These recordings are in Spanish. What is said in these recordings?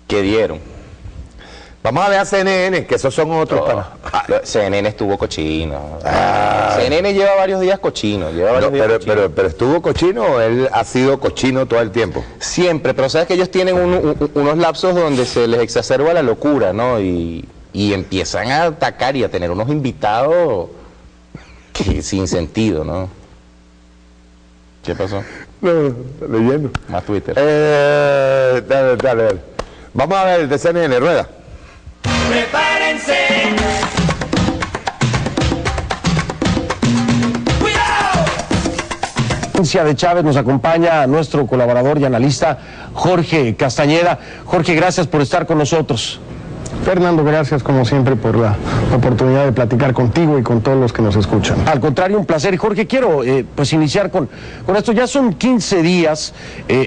que dieron. Vamos a ver a CNN, que esos son otros. CNN estuvo cochino. CNN lleva varios días cochino. Pero estuvo cochino o él ha sido cochino todo el tiempo. Siempre, pero sabes que ellos tienen unos lapsos donde se les exacerba la locura, ¿no? Y empiezan a atacar y a tener unos invitados sin sentido, ¿no? ¿Qué pasó? No, leyendo. Más Twitter. Dale. Vamos a ver el de CNN, rueda. ¡Prepárense! De Chávez nos acompaña nuestro colaborador y analista Jorge Castañeda. Jorge, gracias por estar con nosotros. Fernando, gracias como siempre por la oportunidad de platicar contigo y con todos los que nos escuchan. Al contrario, un placer. Y Jorge, quiero pues iniciar con esto. Ya son 15 días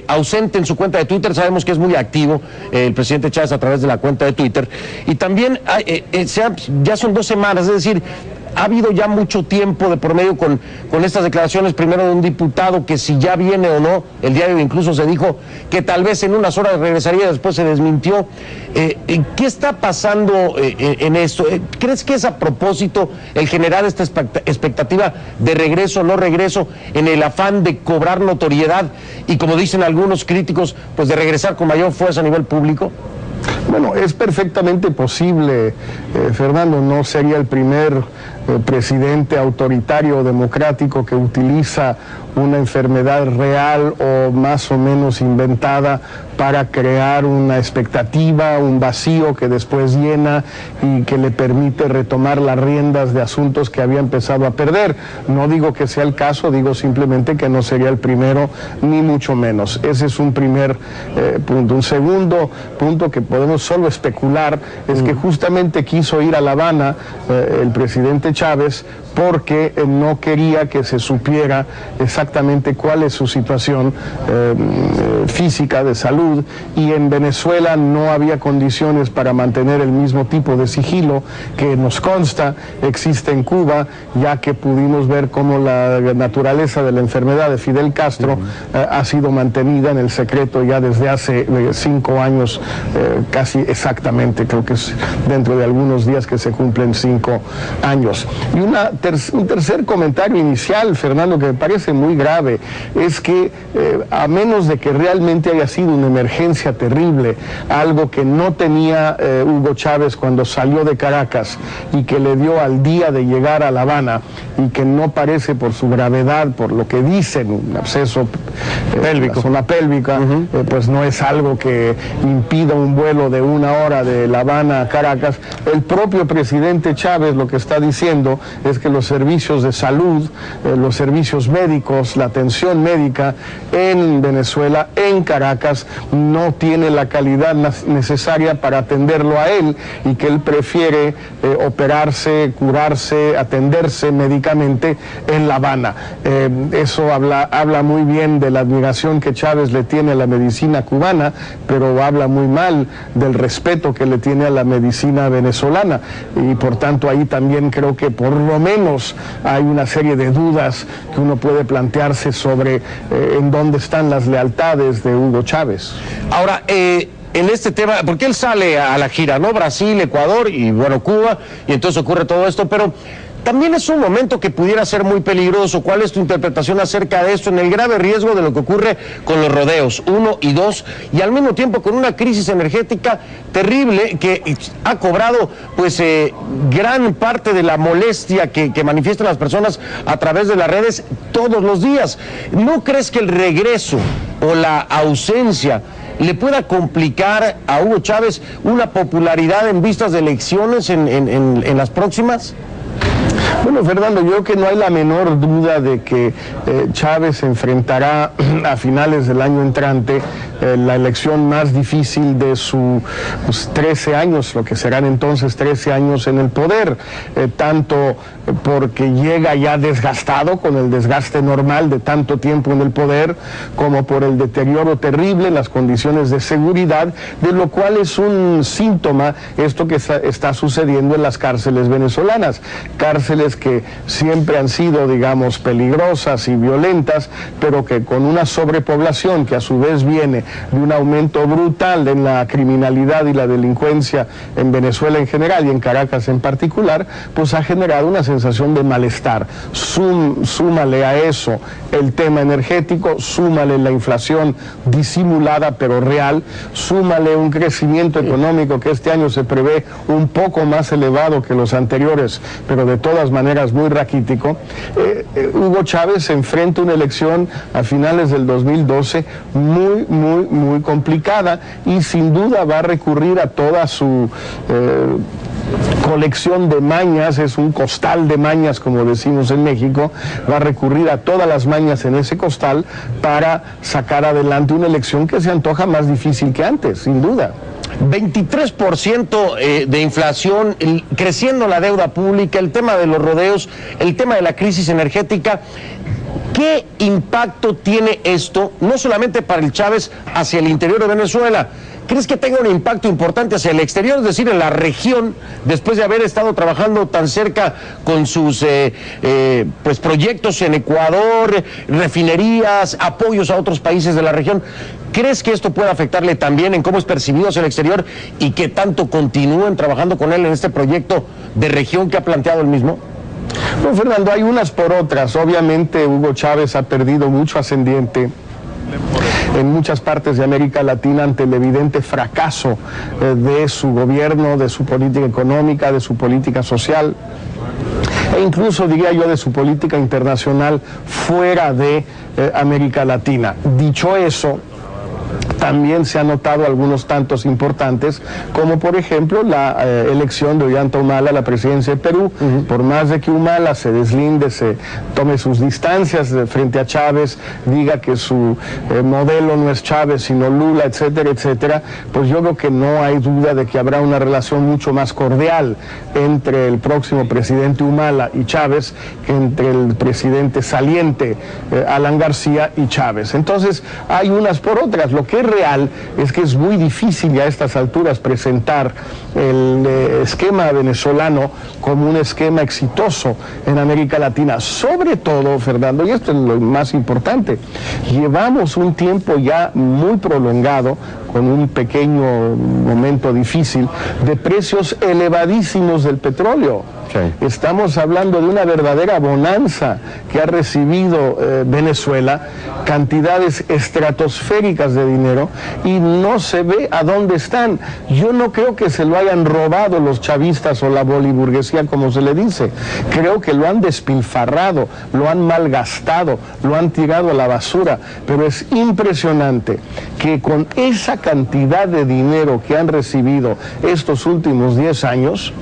ausente en su cuenta de Twitter. Sabemos que es muy activo el presidente Chávez a través de la cuenta de Twitter. Y también ya son 2 semanas, es decir, ha habido ya mucho tiempo de por medio con estas declaraciones, primero de un diputado que si ya viene o no, el diario incluso se dijo que tal vez en unas horas regresaría, después se desmintió. ¿Qué está pasando en esto? ¿Crees que es a propósito el generar esta expectativa de regreso o no regreso en el afán de cobrar notoriedad y, como dicen algunos críticos, pues de regresar con mayor fuerza a nivel público? Bueno, es perfectamente posible, Fernando, no sería el primer presidente autoritario o democrático que utiliza una enfermedad real o más o menos inventada para crear una expectativa, un vacío que después llena y que le permite retomar las riendas de asuntos que había empezado a perder. No digo que sea el caso, digo simplemente que no sería el primero, ni mucho menos. Ese es un primer punto. Un segundo punto que podemos solo especular es que justamente quiso ir a La Habana el presidente Chávez porque no quería que se supiera exactamente cuál es su situación física, de salud, y en Venezuela no había condiciones para mantener el mismo tipo de sigilo que nos consta existe en Cuba, ya que pudimos ver cómo la naturaleza de la enfermedad de Fidel Castro ha sido mantenida en el secreto ya desde hace 5 años, casi exactamente, creo que es dentro de algunos días que se cumplen 5 años. Y un tercer comentario inicial, Fernando, que me parece muy grave, es que a menos de que realmente haya sido una emergencia terrible, algo que no tenía Hugo Chávez cuando salió de Caracas y que le dio al día de llegar a La Habana y que no parece por su gravedad, por lo que dicen, un absceso pélvico, la zona pélvica, pues no es algo que impida un vuelo de 1 hora de La Habana a Caracas. El propio presidente Chávez lo que está diciendo es que los servicios de salud, los servicios médicos, la atención médica en Venezuela, en Caracas, no tiene la calidad necesaria para atenderlo a él y que él prefiere operarse, curarse, atenderse médicamente en La Habana. Eso habla muy bien de la admiración que Chávez le tiene a la medicina cubana, pero habla muy mal del respeto que le tiene a la medicina venezolana, y por tanto ahí también creo que por lo menos hay una serie de dudas que uno puede plantearse sobre en dónde están las lealtades de Hugo Chávez. Ahora, en este tema, porque él sale a la gira, ¿no? Brasil, Ecuador y bueno, Cuba, y entonces ocurre todo esto, pero también es un momento que pudiera ser muy peligroso. ¿Cuál es tu interpretación acerca de esto, en el grave riesgo de lo que ocurre con los rodeos 1 y 2, y al mismo tiempo con una crisis energética terrible que ha cobrado pues gran parte de la molestia que manifiestan las personas a través de las redes todos los días? ¿No crees que el regreso o la ausencia le pueda complicar a Hugo Chávez una popularidad en vistas de elecciones en las próximas? Bueno, Fernando, yo creo que no hay la menor duda de que Chávez enfrentará a finales del año entrante la elección más difícil de sus 13 años, lo que serán entonces 13 años en el poder, tanto porque llega ya desgastado con el desgaste normal de tanto tiempo en el poder, como por el deterioro terrible en las condiciones de seguridad, de lo cual es un síntoma esto que está sucediendo en las cárceles venezolanas, cárceles que siempre han sido, digamos, peligrosas y violentas, pero que con una sobrepoblación que a su vez viene de un aumento brutal en la criminalidad y la delincuencia en Venezuela en general y en Caracas en particular, pues ha generado una sensación de malestar. Súmale a eso el tema energético, súmale la inflación disimulada pero real, súmale un crecimiento económico que este año se prevé un poco más elevado que los anteriores, pero de todas maneras muy raquítico. Hugo Chávez se enfrenta a una elección a finales del 2012 muy complicada y sin duda va a recurrir a toda su colección de mañas, es un costal de mañas como decimos en México, va a recurrir a todas las mañas en ese costal para sacar adelante una elección que se antoja más difícil que antes, sin duda. 23% de inflación, creciendo la deuda pública, el tema de los rodeos, el tema de la crisis energética. ¿Qué impacto tiene esto, no solamente para el Chávez hacia el interior de Venezuela? ¿Crees que tenga un impacto importante hacia el exterior, es decir, en la región, después de haber estado trabajando tan cerca con sus pues proyectos en Ecuador, refinerías, apoyos a otros países de la región? ¿Crees que esto puede afectarle también en cómo es percibido hacia el exterior y que tanto continúen trabajando con él en este proyecto de región que ha planteado él mismo? Bueno, Fernando, hay unas por otras. Obviamente Hugo Chávez ha perdido mucho ascendiente en muchas partes de América Latina ante el evidente fracaso de su gobierno, de su política económica, de su política social e incluso, diría yo, de su política internacional fuera de América Latina. Dicho eso, también se han notado algunos tantos importantes, como por ejemplo la elección de Ollanta Humala a la presidencia de Perú. Por más de que Humala se deslinde, se tome sus distancias frente a Chávez, diga que su modelo no es Chávez sino Lula, etcétera, etcétera, pues yo creo que no hay duda de que habrá una relación mucho más cordial entre el próximo presidente Humala y Chávez que entre el presidente saliente Alan García y Chávez. Entonces hay unas por otras. Lo que es real es que es muy difícil a estas alturas presentar el esquema venezolano como un esquema exitoso en América Latina. Sobre todo, Fernando, y esto es lo más importante, llevamos un tiempo ya muy prolongado, con un pequeño momento difícil, de precios elevadísimos del petróleo. Sí. Estamos hablando de una verdadera bonanza que ha recibido Venezuela, cantidades estratosféricas de dinero, y no se ve a dónde están. Yo no creo que se lo hayan robado los chavistas o la boliburguesía, como se le dice. Creo que lo han despilfarrado, lo han malgastado, lo han tirado a la basura. Pero es impresionante que con esa cantidad de dinero que han recibido estos últimos 10 años,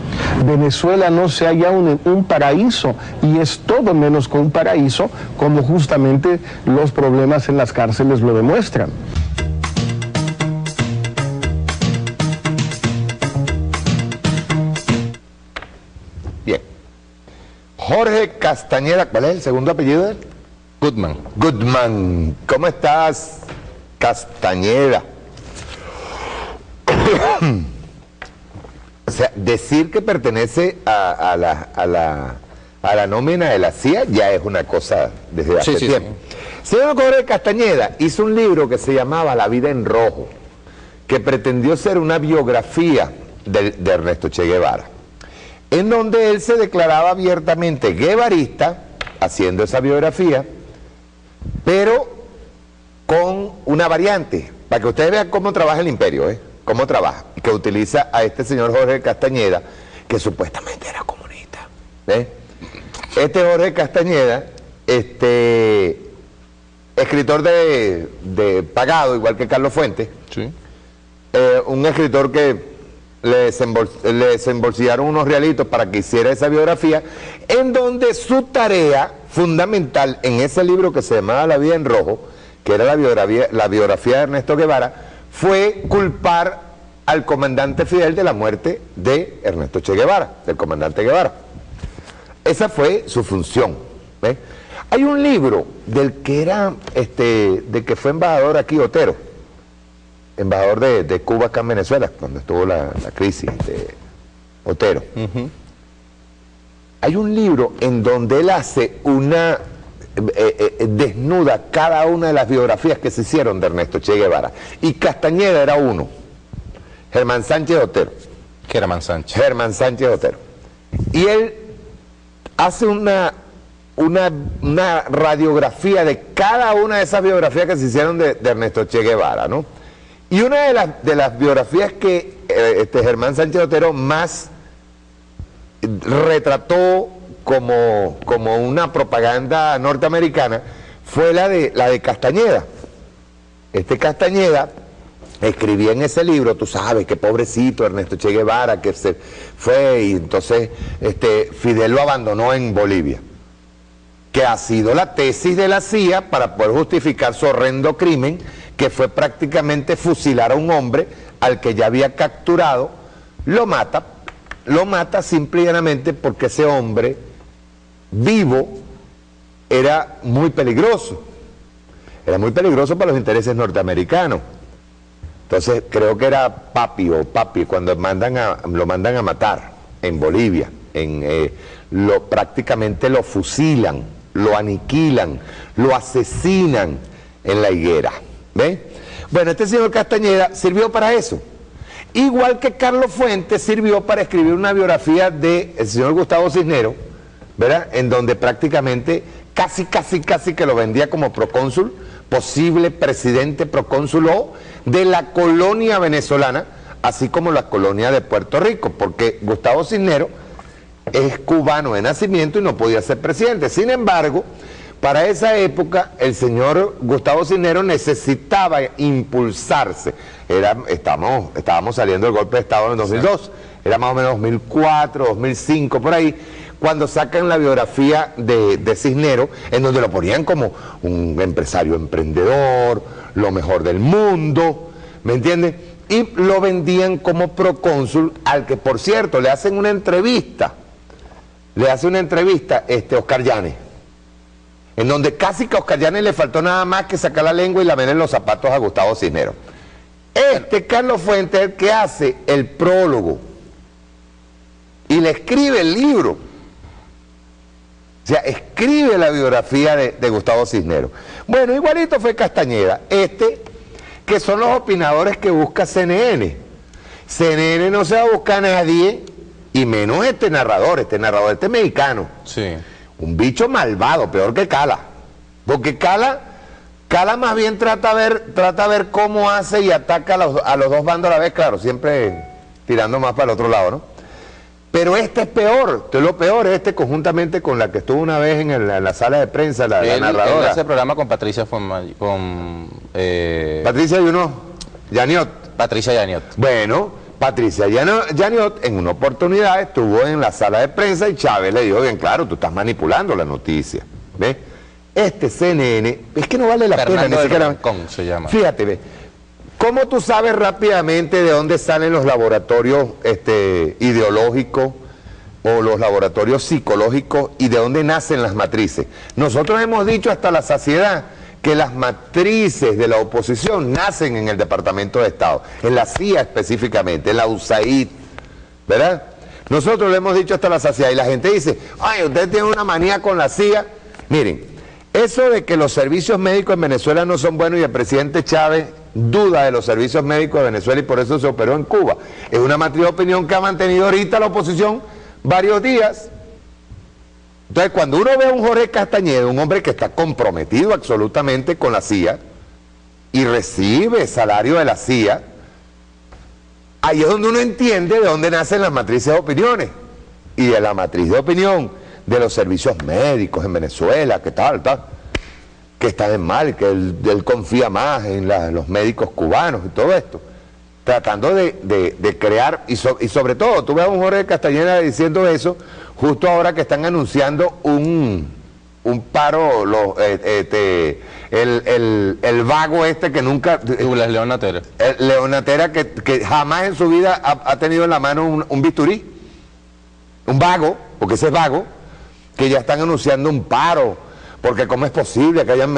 Venezuela no sea ya un paraíso, y es todo menos que un paraíso, como justamente los problemas en las cárceles lo demuestran. Bien. Jorge Castañeda, ¿cuál es el segundo apellido de él? Goodman. Goodman. ¿Cómo estás, Castañeda? O sea, decir que pertenece a la nómina de la CIA ya es una cosa desde hace tiempo. Sí. Señor Jorge Castañeda hizo un libro que se llamaba La vida en rojo, que pretendió ser una biografía de Ernesto Che Guevara, en donde él se declaraba abiertamente guevarista, haciendo esa biografía, pero con una variante, para que ustedes vean cómo trabaja el imperio, cómo trabaja, que utiliza a este señor Jorge Castañeda, que supuestamente era comunista. Este Jorge Castañeda, escritor de pagado, igual que Carlos Fuentes, sí. Un escritor que le desembolsillaron unos realitos para que hiciera esa biografía, en donde su tarea fundamental en ese libro que se llamaba La vida en rojo, que era la biografía de Ernesto Guevara, fue culpar al comandante Fidel de la muerte de Ernesto Che Guevara, del comandante Guevara. Esa fue su función. Hay un libro del que era, de que fue embajador aquí, Otero, embajador de Cuba acá en Venezuela, cuando estuvo la crisis de Otero. hay un libro en donde él hace una... desnuda cada una de las biografías que se hicieron de Ernesto Che Guevara. Y Castañeda era uno. Germán Sánchez Otero. Germán Sánchez. Germán Sánchez Otero. Y él hace una radiografía de cada una de esas biografías que se hicieron de Ernesto Che Guevara, ¿no? Y una de las biografías que Germán Sánchez Otero más retrató como una propaganda norteamericana fue la de Castañeda. Castañeda escribía en ese libro, tú sabes, que pobrecito Ernesto Che Guevara, que se fue y entonces Fidel lo abandonó en Bolivia, que ha sido la tesis de la CIA para poder justificar su horrendo crimen, que fue prácticamente fusilar a un hombre al que ya había capturado. Lo mata simple y llanamente porque ese hombre vivo era muy peligroso para los intereses norteamericanos. Entonces creo que era papi cuando lo mandan a matar en Bolivia, prácticamente lo fusilan, lo aniquilan, lo asesinan en la higuera. ¿Ven? Bueno, este señor Castañeda sirvió para eso. Igual que Carlos Fuentes sirvió para escribir una biografía del señor Gustavo Cisneros, ¿verdad? En donde prácticamente casi que lo vendía como procónsul, posible presidente procónsul de la colonia venezolana, así como la colonia de Puerto Rico, porque Gustavo Cisneros es cubano de nacimiento y no podía ser presidente. Sin embargo, para esa época el señor Gustavo Cisneros necesitaba impulsarse. Estábamos saliendo del golpe de Estado en el 2002, era más o menos 2004, 2005, por ahí, cuando sacan la biografía de Cisneros, en donde lo ponían como un empresario emprendedor, lo mejor del mundo, ¿me entiendes? Y lo vendían como procónsul, al que, por cierto, le hace una entrevista Oscar Llanes, en donde casi que a Oscar Llanes le faltó nada más que sacar la lengua y lamerle los zapatos a Gustavo Cisneros. Carlos Fuentes es el que hace el prólogo y le escribe el libro. O sea, escribe la biografía de Gustavo Cisneros. Bueno, igualito fue Castañeda, que son los opinadores que busca CNN. CNN no se va a buscar a nadie, y menos este narrador mexicano. Sí. Un bicho malvado, peor que Cala. Porque Cala más bien trata de ver cómo hace y ataca a los dos bandos a la vez, claro, siempre tirando más para el otro lado, ¿no? Pero es peor, lo peor, conjuntamente con la que estuvo una vez en la sala de prensa, la narradora. Él hace programa con Patricia Patricia Yaniot. Patricia Yaniot. Bueno, Patricia Yaniot en una oportunidad estuvo en la sala de prensa y Chávez le dijo, bien claro, tú estás manipulando la noticia. ¿Ves? CNN, es que no vale la pena, ni siquiera. Se llama. Fíjate, ve. ¿Cómo tú sabes rápidamente de dónde salen los laboratorios ideológicos o los laboratorios psicológicos y de dónde nacen las matrices? Nosotros hemos dicho hasta la saciedad que las matrices de la oposición nacen en el Departamento de Estado, en la CIA específicamente, en la USAID, ¿verdad? Nosotros lo hemos dicho hasta la saciedad y la gente dice, ay, ustedes tienen una manía con la CIA. Miren, eso de que los servicios médicos en Venezuela no son buenos y el presidente Chávez duda de los servicios médicos de Venezuela y por eso se operó en Cuba, es una matriz de opinión que ha mantenido ahorita la oposición varios días. Entonces, cuando uno ve a un Jorge Castañeda, un hombre que está comprometido absolutamente con la CIA y recibe salario de la CIA, ahí es donde uno entiende de dónde nacen las matrices de opiniones. Y de la matriz de opinión de los servicios médicos en Venezuela, que está de mal, que él confía más en los médicos cubanos y todo esto, tratando de crear, y sobre todo, tú ves a un Jorge Castañeda diciendo eso, justo ahora que están anunciando un paro, el vago que nunca... Douglas León Natera. León Natera que jamás en su vida ha tenido en la mano un bisturí, un vago, porque ese es vago, que ya están anunciando un paro, porque cómo es posible que hayan